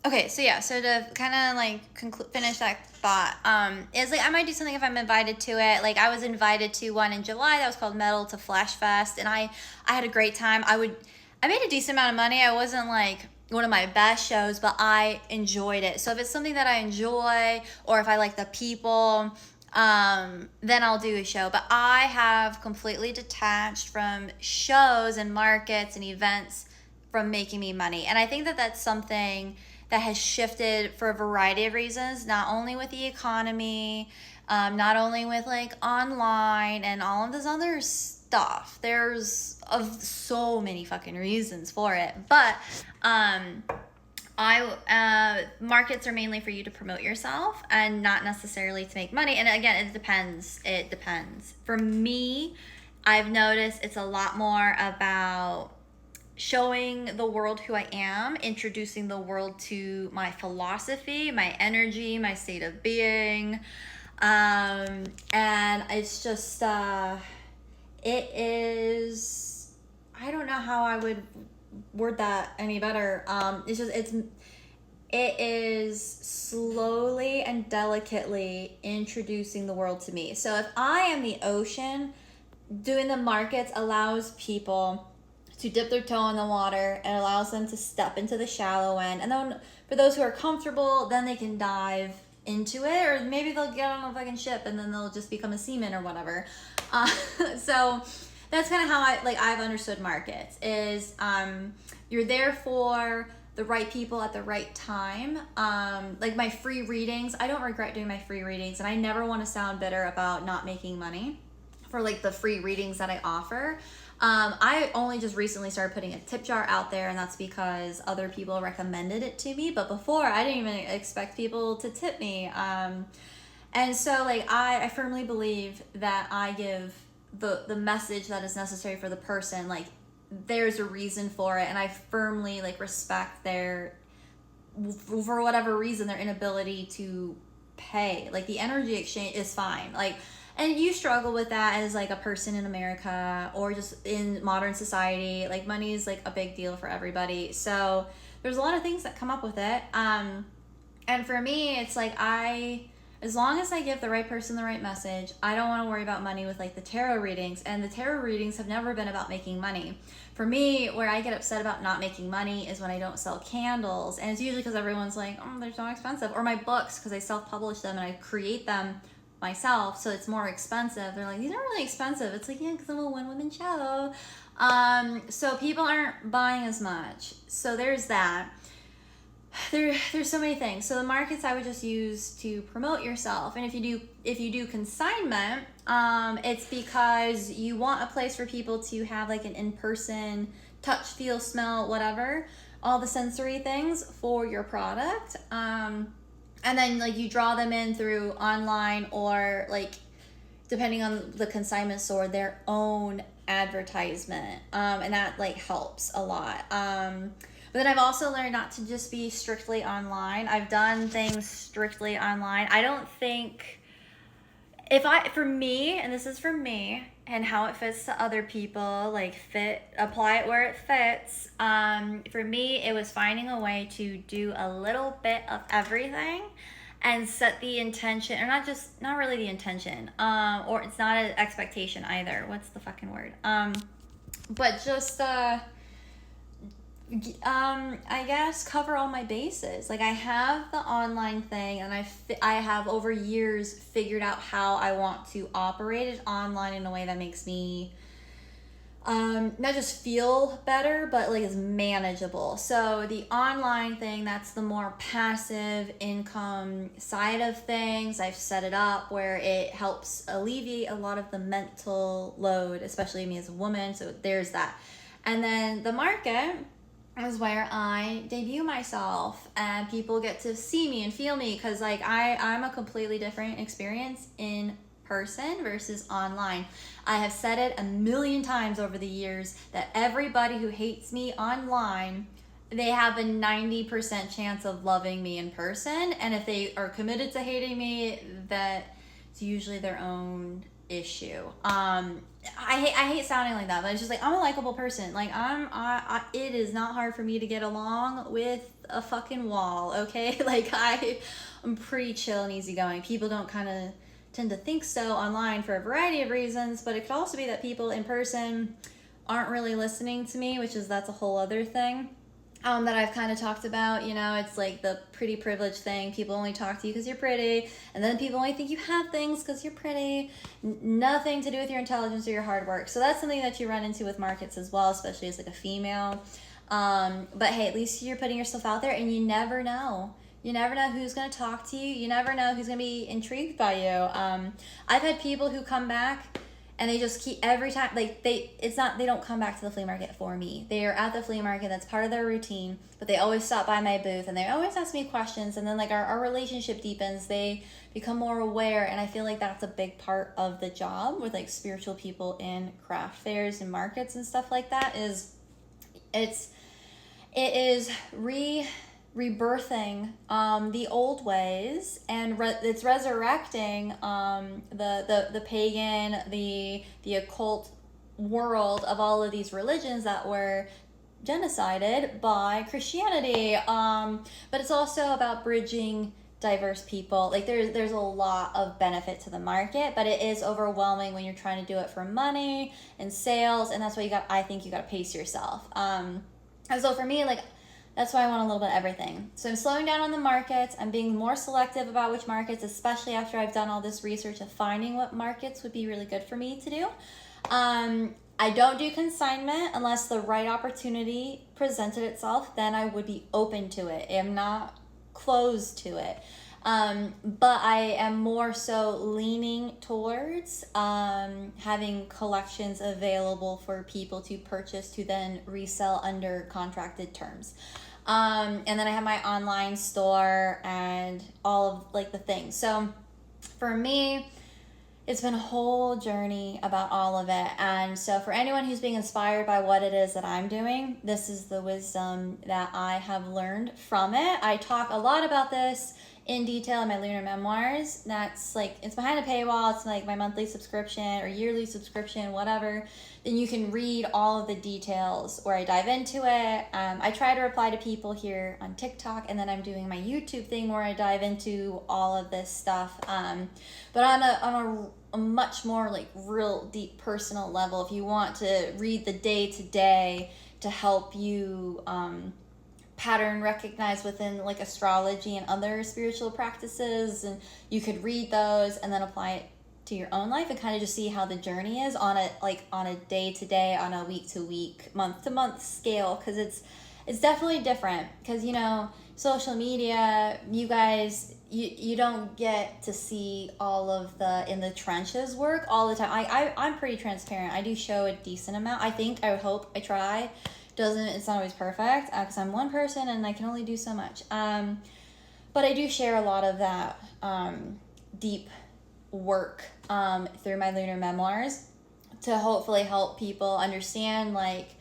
Okay, so yeah, so to kind of like finish that thought, is like I might do something if I'm invited to it. Like I was invited to one in July that was called Metal to Flash Fest, and I had a great time. I made a decent amount of money. I wasn't like one of my best shows, but I enjoyed it. So if it's something that I enjoy, or if I like the people, then I'll do a show. But I have completely detached from shows and markets and events from making me money, and I think that that's something that has shifted for a variety of reasons, not only with the economy, not only with like online and all of this other stuff. There's of so many fucking reasons for it, but markets are mainly for you to promote yourself and not necessarily to make money. And again, it depends. It depends. For me, I've noticed it's a lot more about showing the world who I am, introducing the world to my philosophy, my energy, my state of being. And it's just, it is, I don't know how I would word that any better. It is slowly and delicately introducing the world to me. So if I am the ocean, doing the markets allows people to dip their toe in the water and allows them to step into the shallow end. And then for those who are comfortable, then they can dive into it, or maybe they'll get on a fucking ship and then they'll just become a seaman or whatever. So that's kind of how I've understood markets is you're there for the right people at the right time. Like my free readings, I don't regret doing my free readings, and I never want to sound bitter about not making money for like the free readings that I offer. I only just recently started putting a tip jar out there, and that's because other people recommended it to me. But before, I didn't even expect people to tip me. And so like I firmly believe that I give the message that is necessary for the person. Like there's a reason for it, and I firmly like respect their, for whatever reason, their inability to pay. Like the energy exchange is fine. Like, and you struggle with that as like a person in America or just in modern society. Like money is like a big deal for everybody. So there's a lot of things that come up with it. And for me, it's like as long as I give the right person the right message, I don't want to worry about money with like the tarot readings. And the tarot readings have never been about making money. For me, where I get upset about not making money is when I don't sell candles. And it's usually because everyone's like, oh, they're so expensive. Or my books, because I self-publish them and I create them myself, so it's more expensive. They're like, these aren't really expensive. It's like, yeah, because I'm a one-woman show. So people aren't buying as much. So there's that. There's so many things. So the markets I would just use to promote yourself. And if you do consignment, it's because you want a place for people to have like an in-person touch, feel, smell, whatever, all the sensory things for your product. And then like you draw them in through online or like depending on the consignment store, their own advertisement. And that like helps a lot. But then I've also learned not to just be strictly online. I've done things strictly online. I don't think for me, and this is for me and how it fits to other people, like apply it where it fits. For me, it was finding a way to do a little bit of everything and set the intention, or not really the intention, or it's not an expectation either. What's the fucking word? But just, I guess cover all my bases. Like I have the online thing, and I have over years figured out how I want to operate it online in a way that makes me not just feel better, but like is manageable. So the online thing, that's the more passive income side of things. I've set it up where it helps alleviate a lot of the mental load, especially me as a woman. So there's that. And then the market is where I debut myself and people get to see me and feel me, because like I'm a completely different experience in person versus online. I have said it a million times over the years that everybody who hates me online, they have a 90% chance of loving me in person, and if they are committed to hating me, that it's usually their own issue. I hate sounding like that, but it's just like, I'm a likable person. Like, it is not hard for me to get along with a fucking wall, okay? Like, I'm pretty chill and easygoing. People don't kind of tend to think so online for a variety of reasons, but it could also be that people in person aren't really listening to me, that's a whole other thing. That I've kind of talked about, it's like the pretty privilege thing. People only talk to you because you're pretty, and then people only think you have things because you're pretty. Nothing to do with your intelligence or your hard work. So that's something that you run into with markets as well, especially as like a female. But hey, at least you're putting yourself out there, and you never know. You never know who's going to talk to you. You never know who's going to be intrigued by you. I've had people who come back and they just keep every time, like they don't come back to the flea market for me. They are at the flea market, that's part of their routine, but they always stop by my booth and they always ask me questions, and then like our relationship deepens, they become more aware, and I feel like that's a big part of the job with like spiritual people in craft fairs and markets and stuff like that. It is rebirthing the old ways, and it's resurrecting the pagan, the occult world of all of these religions that were genocided by Christianity. But it's also about bridging diverse people. Like there's a lot of benefit to the market, but it is overwhelming when you're trying to do it for money and sales, and that's why I think you got to pace yourself. And so for me, like, that's why I want a little bit of everything. So I'm slowing down on the markets. I'm being more selective about which markets, especially after I've done all this research of finding what markets would be really good for me to do. I don't do consignment unless the right opportunity presented itself. Then I would be open to it. I'm not closed to it. But I am more so leaning towards having collections available for people to purchase to then resell under contracted terms. And then I have my online store and all of like the things. So for me, it's been a whole journey about all of it. And so for anyone who's being inspired by what it is that I'm doing, this is the wisdom that I have learned from it. I talk a lot about this in detail in my lunar memoirs. That's like, it's behind a paywall. It's like my monthly subscription or yearly subscription, whatever. Then you can read all of the details where I dive into it. I try to reply to people here on TikTok, and then I'm doing my YouTube thing where I dive into all of this stuff. But on a much more like real deep personal level, if you want to read the day-to-day to help you pattern recognize within like astrology and other spiritual practices, and you could read those and then apply it to your own life and kind of just see how the journey is on a day-to-day, on a week-to-week, month-to-month scale, because it's definitely different. Because social media, you guys, you don't get to see all of the in the trenches work all the time. I'm pretty transparent. I do show a decent amount. I would hope, I try. It's not always perfect because I'm one person and I can only do so much. But I do share a lot of that deep work through my lunar memoirs to hopefully help people understand, like,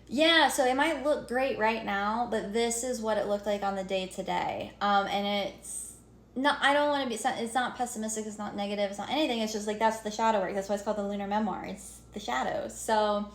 yeah, so it might look great right now, but this is what it looked like on the day to day. And it's not, I don't want to be, it's not pessimistic, it's not negative, it's not anything. It's just like, that's the shadow work. That's why it's called the lunar memoir. It's the shadows. So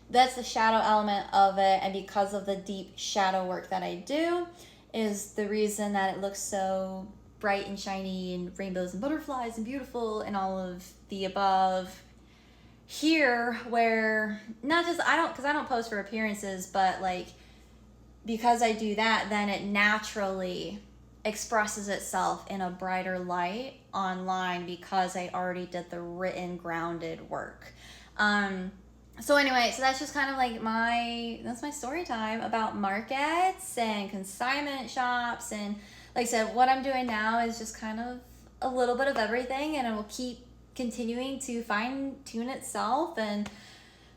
that's the shadow element of it. And because of the deep shadow work that I do is the reason that it looks so bright and shiny and rainbows and butterflies and beautiful and all of the above. Here, where not just because I don't post for appearances, but like because I do that, then it naturally expresses itself in a brighter light online because I already did the written grounded work. So anyway, so that's just kind of like that's my story time about markets and consignment shops. And like I said, what I'm doing now is just kind of a little bit of everything, and it will keep continuing to fine tune itself. And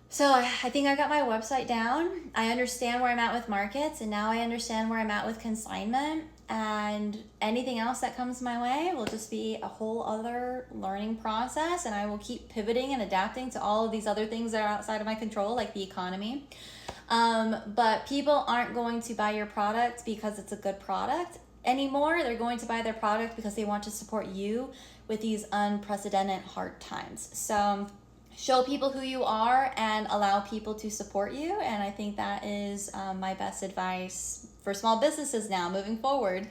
so I think I got my website down. I understand where I'm at with markets, and now I understand where I'm at with consignment, and anything else that comes my way will just be a whole other learning process, and I will keep pivoting and adapting to all of these other things that are outside of my control, like the economy. But people aren't going to buy your product because it's a good product. anymore. They're going to buy their product because they want to support you with these unprecedented hard times. So show people who you are and allow people to support you. And I think that is my best advice for small businesses now moving forward.